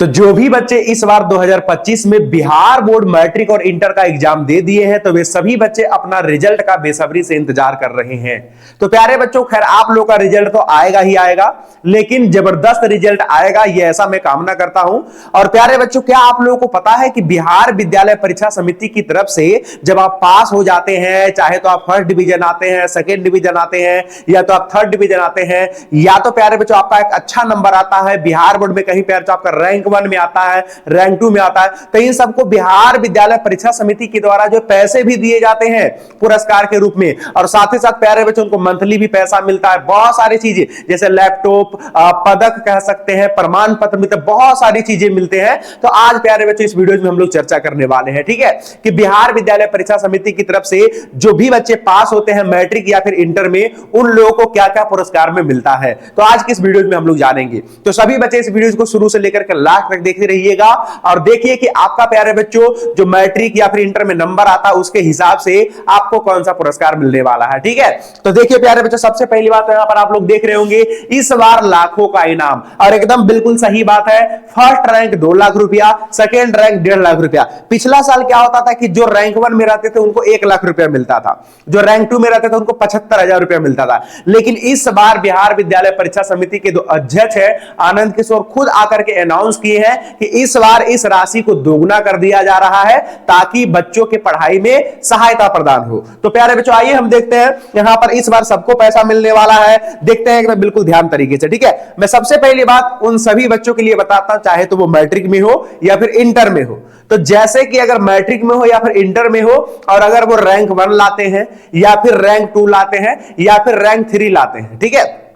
तो जो भी बच्चे इस बार 2025 में बिहार बोर्ड मैट्रिक और इंटर का एग्जाम दे दिए हैं तो वे सभी बच्चे अपना रिजल्ट का बेसब्री से इंतजार कर रहे हैं। तो प्यारे बच्चों, खैर आप लोग का रिजल्ट तो आएगा ही आएगा, लेकिन जबरदस्त रिजल्ट आएगा ये ऐसा मैं कामना करता हूं। और प्यारे बच्चों, क्या आप लोगों को पता है कि बिहार विद्यालय परीक्षा समिति की तरफ से जब आप पास हो जाते हैं, चाहे तो आप फर्स्ट डिवीजन आते हैं, सेकेंड डिवीजन आते हैं, या तो आप थर्ड डिवीजन आते हैं, या तो प्यारे बच्चों आपका एक अच्छा नंबर आता है बिहार बोर्ड में, कहीं प्यारे बच्चों आपका रैंक 1 में आता है, रैंक 2 में आता है, तो इन सबको बिहार विद्यालय परीक्षा समिति के द्वारा जो पैसे भी दिए जाते हैं पुरस्कार के रूप में, और साथ ही साथ प्यारे बच्चों उनको मंथली भी पैसा मिलता है। बहुत सारी चीजें जैसे लैपटॉप, पदक कह सकते हैं, प्रमाण पत्र मिलते हैं, बहुत सारी चीजें मिलते हैं। तो आज प्यारे बच्चों इस वीडियो में हम लोग चर्चा करने वाले हैं, ठीक है, कि बिहार विद्यालय परीक्षा समिति की तरफ से जो भी बच्चे पास होते हैं मैट्रिक या फिर इंटर में, उन लोगों को क्या क्या पुरस्कार में मिलता है। तो आज की इस वीडियो में हम लोग जानेंगे। तो सभी बच्चे इस वीडियो को शुरू से लेकर के लास्ट तक देखते रहिएगा और देखिए कि आपका प्यारे बच्चों जो मैट्रिक या फिर इंटर में नंबर आता है उसके हिसाब से आपको कौन सा पुरस्कार मिलने वाला है, ठीक है। तो देखिए प्यारे बच्चों, सबसे पहली बात तो यहां पर आप लोग देख रहे होंगे इस बार लाखों का इनाम, और एकदम बिल्कुल सही बात है। फर्स्ट रैंक 2 लाख रुपया, सेकेंड रैंक 1.5 लाख रुपया। पिछला साल क्या होता था कि जो रैंक 1 में रहते थे उनको 1 लाख रुपया मिलता था, जो रैंक 2 में रहते थे उनको 75,000 रुपया मिलता था। लेकिन इस बार बिहार विद्यालय परीक्षा समिति के जो अध्यक्ष है आनंद किशोर खुद आकर के अनाउंस किए हैं कि इस बार इस राशि को दोगुना कर दिया जा रहा है ताकि बच्चों की पढ़ाई में सहायता प्रदान हो। तो प्यारे बच्चों आइए हम देखते हैं यहां पर इस बार सबको पैसा मिलने वाला है, देखते हैं कि मैं बिल्कुल ध्यान तरीके से, ठीक है। मैं सबसे पहली बात उन सभी बच्चों के लिए बताता हूं, चाहे तो वो मैट्रिक में हो या फिर इंटर में हो। तो जैसे कि अगर मैट्रिक में हो या फिर इंटर में हो और अगर वो रैंक 1 लाते हैं या फिर रैंक 2 लाते हैं या फिर रैंक 3 लाते हैं, ठीक है,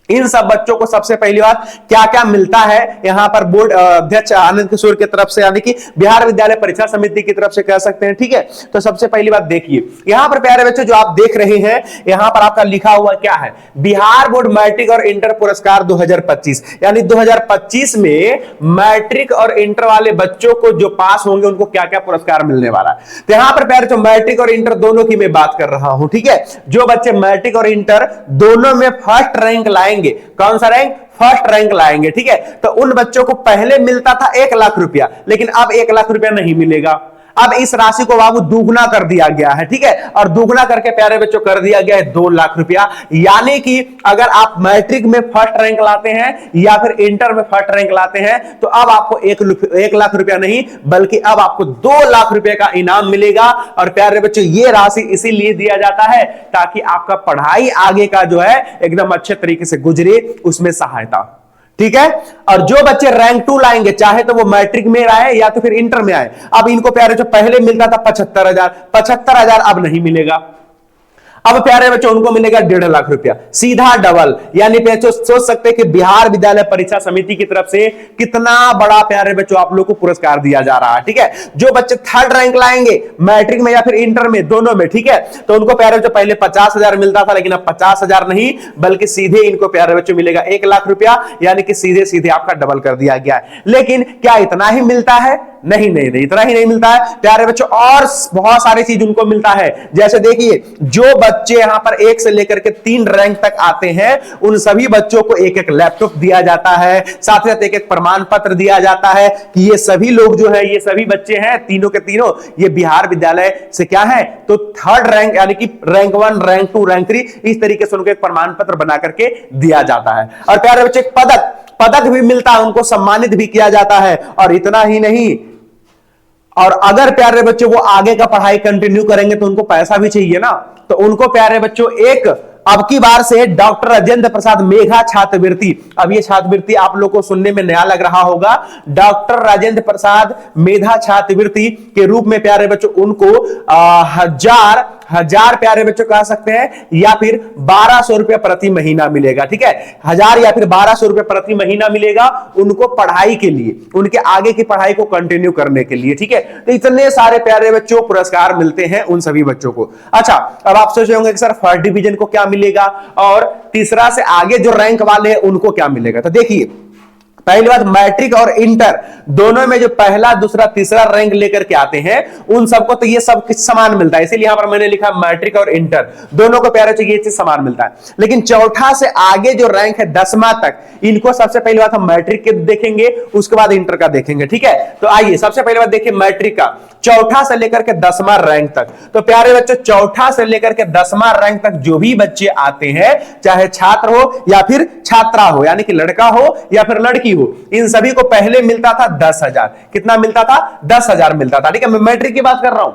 इन सब बच्चों को सबसे पहली बात क्या क्या मिलता है यहां पर बोर्ड अध्यक्ष आनंद किशोर की तरफ से, यानी कि बिहार विद्यालय परीक्षा समिति की तरफ से कह सकते हैं, ठीक है। तो सबसे पहली बात देखिए यहां पर प्यारे बच्चों जो आप देख रहे हैं यहां पर आपका लिखा हुआ क्या है, बिहार बोर्ड मैट्रिक और इंटर पुरस्कार 2025, यानी 2025 में मैट्रिक और इंटर वाले बच्चों को जो पास होंगे उनको क्या क्या पुरस्कार मिलने वाला है। तो यहां पर प्यारे बच्चों मैट्रिक और इंटर दोनों की मैं बात कर रहा हूं, ठीक है। जो बच्चे मैट्रिक और इंटर दोनों में फर्स्ट रैंक लाएंगे, कौन सा रैंक, फर्स्ट रैंक लाएंगे, ठीक है, तो उन बच्चों को पहले मिलता था 1 लाख रुपया, लेकिन अब 1 लाख रुपया नहीं मिलेगा। अब इस राशि को बाबू दुगना कर दिया गया है, ठीक है, और दुगना करके प्यारे बच्चों कर दिया गया है 2 लाख रुपया। यानी कि अगर आप मैट्रिक में फर्स्ट रैंक लाते हैं या फिर इंटर में फर्स्ट रैंक लाते हैं तो अब आपको 1 लाख रुपया नहीं बल्कि अब आपको 2 लाख रुपए का इनाम मिलेगा। और प्यारे बच्चों ये राशि इसीलिए दिया जाता है ताकि आपका पढ़ाई आगे का जो है एकदम अच्छे तरीके से गुजरे, उसमें सहायता, ठीक है। और जो बच्चे रैंक 2 लाएंगे, चाहे तो वो मैट्रिक में आए या तो फिर इंटर में आए, अब इनको प्यारे जो पहले मिलता था 75,000 अब नहीं मिलेगा। अब प्यारे बच्चों उनको मिलेगा 1.5 लाख रुपया, सीधा डबल। यानी बच्चों सोच सकते हैं कि बिहार विद्यालय परीक्षा समिति की तरफ से कितना बड़ा प्यारे बच्चों आप लोग को पुरस्कार दिया जा रहा है, ठीक है। जो बच्चे थर्ड रैंक लाएंगे मैट्रिक में या फिर इंटर में, दोनों में, ठीक है, तो उनको प्यारे बच्चों पहले 50,000 मिलता था, लेकिन अब 50,000 नहीं बल्कि सीधे इनको प्यारे बच्चों मिलेगा 1 लाख रुपया, यानी कि सीधे सीधे आपका डबल कर दिया गया है। लेकिन क्या इतना ही मिलता है? नहीं, इतना ही नहीं मिलता है प्यारे बच्चों, और बहुत सारी चीज उनको मिलता है। जैसे देखिए जो बच्चे यहां पर 1 से लेकर के 3 रैंक तक आते हैं उन सभी बच्चों को 1-1 लैपटॉप दिया जाता है, साथ ही साथ 1-1 प्रमाण पत्र दिया जाता है कि ये सभी लोग जो है, ये सभी बच्चे हैं तीनों के तीनों ये बिहार विद्यालय से क्या है, तो थर्ड रैंक यानी कि रैंक 1, रैंक 2, रैंक 3, इस तरीके से उनको एक प्रमाण पत्र बना करके दिया जाता है। और प्यारे बच्चे पदक भी मिलता है, उनको सम्मानित भी किया जाता है। और इतना ही नहीं, और अगर प्यारे बच्चों वो आगे का पढ़ाई कंटिन्यू करेंगे तो उनको पैसा भी चाहिए ना, तो उनको प्यारे बच्चों एक अब की बार से डॉक्टर राजेंद्र प्रसाद मेधा छात्रवृत्ति, अब ये छात्रवृत्ति आप लोगों को सुनने में नया लग रहा होगा, डॉक्टर राजेंद्र प्रसाद मेधा छात्रवृत्ति के रूप में प्यारे बच्चों उनको हजार प्यारे बच्चों कह सकते हैं या फिर 1200 रुपए प्रति महीना मिलेगा, ठीक है, 1000 या फिर 1200 रुपए प्रति महीना मिलेगा उनको पढ़ाई के लिए, उनके आगे की पढ़ाई को कंटिन्यू करने के लिए, ठीक है। तो इतने सारे प्यारे बच्चों पुरस्कार मिलते हैं उन सभी बच्चों को। अच्छा, अब आप सोच रहे होंगे कि सर फर्स्ट डिवीजन को क्या मिलेगा और तीसरा से आगे जो रैंक वाले हैं उनको क्या मिलेगा। तो देखिए पहली बात, मैट्रिक और इंटर दोनों में जो पहला दूसरा तीसरा रैंक लेकर के आते हैं उन सबको तो ये सब कुछ समान मिलता है, इसीलिए यहां पर मैंने लिखा मैट्रिक और इंटर दोनों को प्यारे बच्चों ये चीज समान मिलता है। लेकिन चौथा से आगे जो रैंक है 10वां तक, इनको सबसे पहली बात हम मैट्रिक के देखेंगे, उसके बाद इंटर का देखेंगे। ठीक है, तो आइए सबसे पहली बात देखिए मैट्रिक का, चौथा से लेकर के 10वां रैंक तक। तो प्यारे बच्चों चौथा से लेकर के 10वां रैंक तक जो भी बच्चे आते हैं, चाहे छात्र हो या फिर छात्रा हो, यानी कि लड़का हो या फिर लड़की हो, इन सभी को पहले मिलता था 10,000। कितना मिलता था? 10,000 मिलता था। ठीक है, मैं मैट्रिक की बात कर रहा हूं,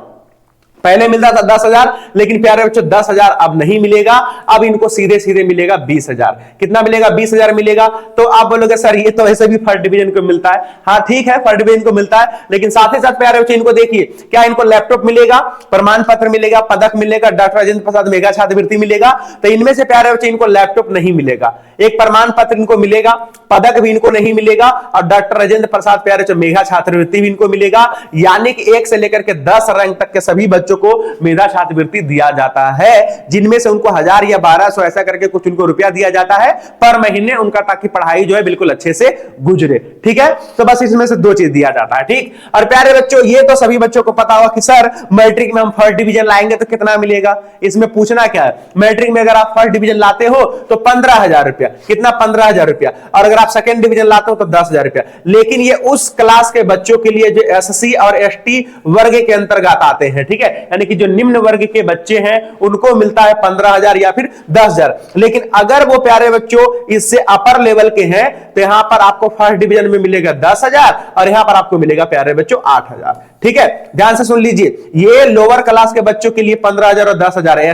पहले मिलता था 10,000, लेकिन प्यारे बच्चों 10,000 अब नहीं मिलेगा, अब इनको सीधे सीधे मिलेगा 20,000। कितना मिलेगा? 20,000 मिलेगा। तो आप बोलोगे सर ये तो ऐसे भी फर्स्ट डिवीजन को मिलता है। हाँ ठीक है, फर्स्ट डिवीजन को मिलता है, लेकिन साथ ही साथ प्यारे बच्चों इनको देखिए, क्या इनको लैपटॉप मिलेगा, प्रमाण पत्र मिलेगा, पदक मिलेगा, डॉक्टर राजेंद्र प्रसाद मेगा छात्रवृत्ति मिलेगा? तो इनमें से प्यारे बच्चों इनको लैपटॉप नहीं मिलेगा, एक प्रमाण पत्र इनको मिलेगा, पदक भी इनको नहीं मिलेगा, और डॉक्टर राजेंद्र प्रसाद प्यारे बच्चों मेगा छात्रवृत्ति भी इनको मिलेगा। यानी कि 1 से लेकर के 10 रैंक तक के सभी बच्चों को मेधा छात्रवृत्ति दिया जाता है, जिनमें से उनको 1000 या 1200 ऐसा करके कुछ उनको रुपया दिया जाता है पर महीने उनका, ताकि पढ़ाई जो है बिल्कुल अच्छे से गुजरे। ठीक है, तो बस इसमें से 2 चीज दिया जाता है। ठीक, और प्यारे बच्चों ये तो सभी बच्चों को पता होगा कि सर मैट्रिक में हम फर्स्ट डिवीजन लाएंगे तो कितना मिलेगा। इसमें पूछना क्या है, मैट्रिक में अगर आप फर्स्ट डिवीजन लाते हो तो 15,000 रुपया। कितना? 15,000 रुपया। और अगर आप सेकंड डिवीजन लाते हो तो 10,000 रुपया। लेकिन ये उस क्लास के बच्चों के लिए जो एससी और एसटी वर्ग के अंतर्गत आते हैं। ठीक है, यानी कि जो निम्न वर्ग के बच्चे हैं उनको मिलता है 15,000 या फिर 10,000। लेकिन अगर वो प्यारे बच्चों इससे अपर लेवल के हैं तो यहां पर आपको फर्स्ट डिवीजन में मिलेगा 10,000 और यहां पर आपको मिलेगा प्यारे बच्चों 8,000। ठीक है, ध्यान से सुन लीजिए, ये लोअर क्लास के बच्चों के लिए 15,000 और 10,000 है,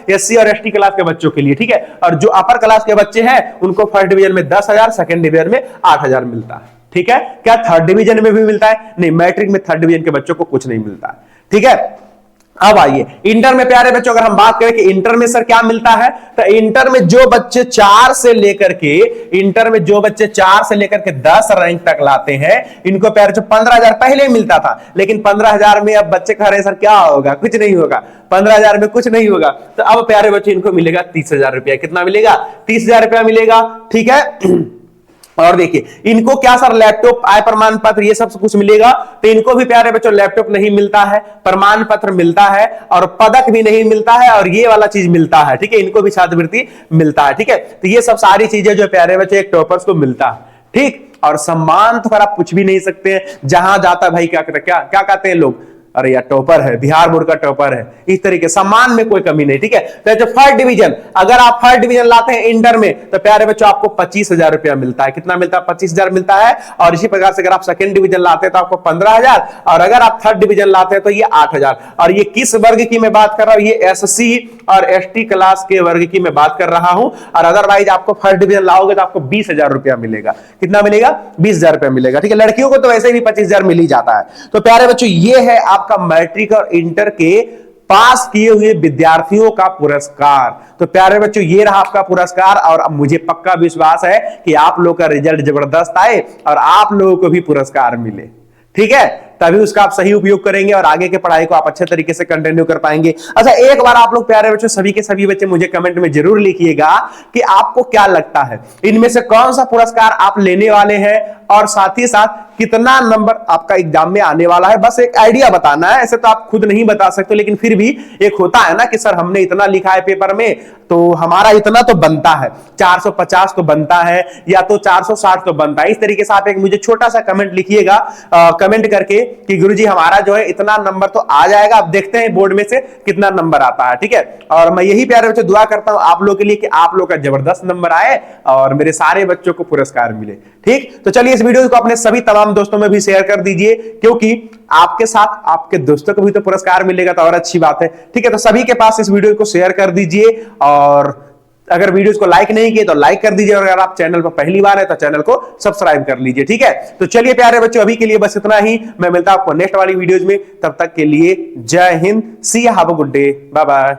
एससी और एसटी क्लास के बच्चों के लिए। ठीक है, और जो अपर क्लास के बच्चे हैं उनको फर्स्ट डिवीजन में 10,000, सेकंड डिवीजन में 8,000 मिलता है। ठीक है, क्या थर्ड डिवीजन में भी मिलता है? नहीं, मैट्रिक में थर्ड डिवीजन के बच्चों को कुछ नहीं मिलता है। ठीक है, अब आइए इंटर में प्यारे बच्चों, अगर हम बात करें कि इंटर में सर क्या मिलता है, तो इंटर में जो बच्चे 4 से लेकर के 10 रैंक तक लाते हैं, इनको प्यारे बच्चों 15,000 पहले मिलता था, लेकिन 15,000 में अब बच्चे कह रहे हैं सर क्या होगा, कुछ नहीं होगा, 15,000 में कुछ नहीं होगा। तो अब प्यारे बच्चों इनको मिलेगा 30,000 रुपया। कितना मिलेगा? 30,000 रुपया मिलेगा। ठीक है, और देखिए इनको क्या सर, लैपटॉप, आय प्रमाण पत्र, ये सब कुछ मिलेगा। तो इनको भी प्यारे बच्चों लैपटॉप नहीं मिलता है, प्रमाण पत्र मिलता है, और पदक भी नहीं मिलता है, और ये वाला चीज मिलता है। ठीक है, इनको भी छात्रवृत्ति मिलता है। ठीक है, तो ये सब सारी चीजें जो प्यारे बच्चों एक टॉपर्स को मिलता है। ठीक, और सम्मान तो आप पूछ भी नहीं सकते हैं, जहां जाता भाई क्या कहते हैं लोग, अरे यार टॉपर है, बिहार बोर्ड का टॉपर है, इस तरीके सम्मान में कोई कमी नहीं। ठीक है, तो जो फर्स्ट डिवीजन, अगर आप फर्स्ट डिवीजन लाते हैं इंटर में तो प्यारे बच्चों आपको 25,000 रुपया मिलता है। कितना मिलता है? 25,000 मिलता है। और इसी प्रकार से अगर आप सेकंड डिवीजन लाते हैं तो आपको 15,000, और अगर आप थर्ड डिवीजन लाते हैं तो ये 8,000। और ये किस वर्ग की मैं बात कर रहा हूं? ये एससी और एसटी क्लास के वर्ग की मैं बात कर रहा हूं। और अदरवाइज आपको फर्स्ट डिवीजन लाओगे तो आपको 20,000 रुपया मिलेगा। कितना मिलेगा? 20,000 रुपया मिलेगा। ठीक है, लड़कियों को तो वैसे भी 25,000 मिल ही जाता है। तो प्यारे बच्चों ये है आपका मैट्रिक और इंटर के पास किए हुए विद्यार्थियों का पुरस्कार। तो प्यारे बच्चों ये रहा आपका पुरस्कार, और अब मुझे पक्का विश्वास है कि आप लोग का रिजल्ट जबरदस्त आए और आप लोगों को भी पुरस्कार मिले। ठीक है, तभी उसका आप सही उपयोग करेंगे और आगे के पढ़ाई को आप अच्छे तरीके से कंटिन्यू कर पाएंगे। अच्छा, एक बार आप लोग प्यारे बच्चों सभी के सभी बच्चे मुझे कमेंट में जरूर लिखिएगा कि आपको क्या लगता है इनमें से कौन सा पुरस्कार आप लेने वाले हैं, और साथ ही साथ कितना नंबर आपका एग्जाम में आने वाला है। बस एक आइडिया बताना है, ऐसे तो आप खुद नहीं बता सकते, लेकिन फिर भी एक होता है ना कि सर हमने इतना लिखा है पेपर में तो हमारा इतना तो बनता है, 450 तो बनता है या तो 460 तो बनता है। इस तरीके से आप एक मुझे छोटा सा कमेंट लिखिएगा कमेंट करके कि गुरुजी हमारा जो है इतना नंबर तो आ जाएगा, अब देखते हैं बोर्ड में से कितना नंबर आता है। ठीक है, और मैं यही प्यारे बच्चों दुआ करता हूं आप लोगों के लिए कि आप लोग का जबरदस्त नंबर आए और मेरे सारे बच्चों को पुरस्कार मिले। ठीक, तो चलिए इस वीडियो को अपने सभी तमाम दोस्तों में भी शेयर कर दीजिए, क्योंकि आपके साथ आपके दोस्तों को भी तो पुरस्कार मिलेगा तो और अच्छी बात है। ठीक है, तो सभी के पास इस वीडियो को शेयर कर दीजिए, और अगर वीडियोस को लाइक नहीं किए तो लाइक कर दीजिए, और अगर आप चैनल पर पहली बार है तो चैनल को सब्सक्राइब कर लीजिए। ठीक है, तो चलिए प्यारे बच्चों अभी के लिए बस इतना ही। मैं मिलता हूं आपको नेक्स्ट वाली वीडियोस में, तब तक के लिए जय हिंद, see you, have a good day, bye bye.